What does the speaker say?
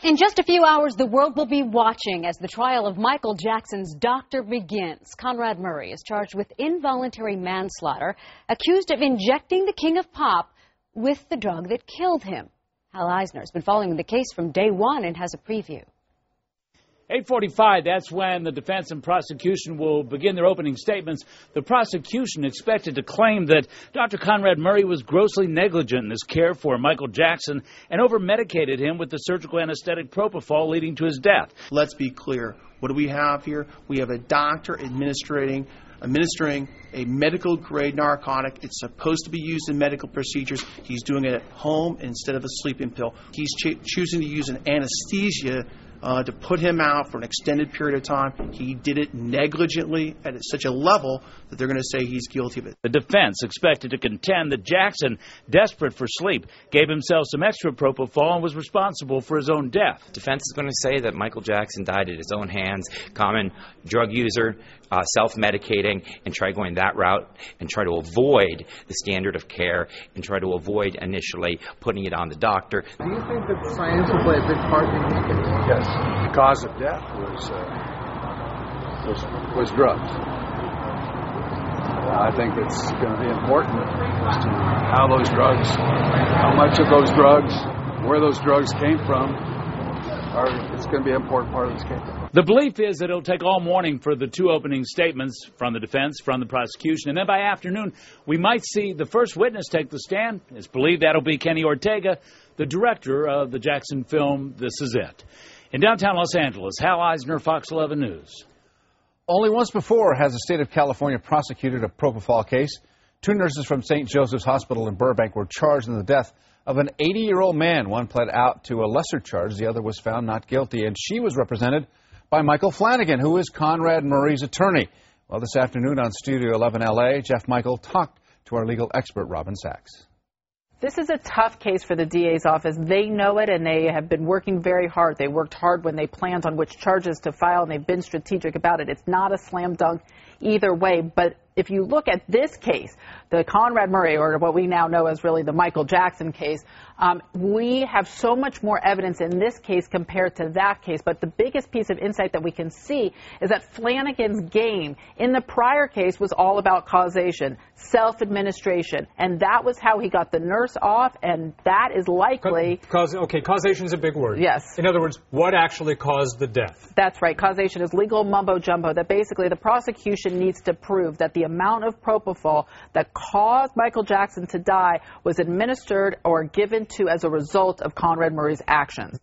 In just a few hours, the world will be watching as the trial of Michael Jackson's doctor begins. Conrad Murray is charged with involuntary manslaughter, accused of injecting the king of pop with the drug that killed him. Hal Eisner has been following the case from day one and has a preview. 8:45, that's when the defense and prosecution will begin their opening statements. The prosecution expected to claim that Dr. Conrad Murray was grossly negligent in his care for Michael Jackson and over-medicated him with the surgical anesthetic propofol, leading to his death. Let's be clear. What do we have here? We have a doctor administering a medical-grade narcotic. It's supposed to be used in medical procedures. He's doing it at home instead of a sleeping pill. He's choosing to use an anesthesia to put him out for an extended period of time. He did it negligently at such a level that they're going to say he's guilty of it. The defense expected to contend that Jackson, desperate for sleep, gave himself some extra propofol and was responsible for his own death. Defense is going to say that Michael Jackson died at his own hands, common drug user, self-medicating, and try going that route and try to avoid the standard of care and try to avoid initially putting it on the doctor. Do you think that science will play a big part in this case? Yes. The cause of death was drugs. I think it's going to be important as to how those drugs, how much of those drugs, where those drugs came from. It's going to be an important part of this case. The belief is that it'll take all morning for the two opening statements from the defense, from the prosecution, and then by afternoon we might see the first witness take the stand. It's believed that'll be Kenny Ortega, the director of the Jackson film This Is It. In downtown Los Angeles, Hal Eisner, Fox 11 News. Only once before has the state of California prosecuted a propofol case. Two nurses from St. Joseph's Hospital in Burbank were charged in the death of an 80-year-old man. One pled out to a lesser charge. The other was found not guilty, and she was represented by Michael Flanagan, who is Conrad Murray's attorney. Well, this afternoon on Studio 11 LA, Jeff Michael talked to our legal expert, Robin Sachs. This is a tough case for the DA's office. They know it, and they have been working very hard. They worked hard when they planned on which charges to file, and they've been strategic about it. It's not a slam dunk either way, but if you look at this case, the Conrad Murray, or what we now know as really the Michael Jackson case, we have so much more evidence in this case compared to that case. But the biggest piece of insight that we can see is that Flanagan's game in the prior case was all about causation, self-administration, and that was how he got the nurse off, and that is likely... Causation is a big word. Yes. In other words, what actually caused the death? That's right. Causation is legal mumbo-jumbo, that basically the prosecution needs to prove that the amount of propofol that caused Michael Jackson to die was administered or given to as a result of Conrad Murray's actions.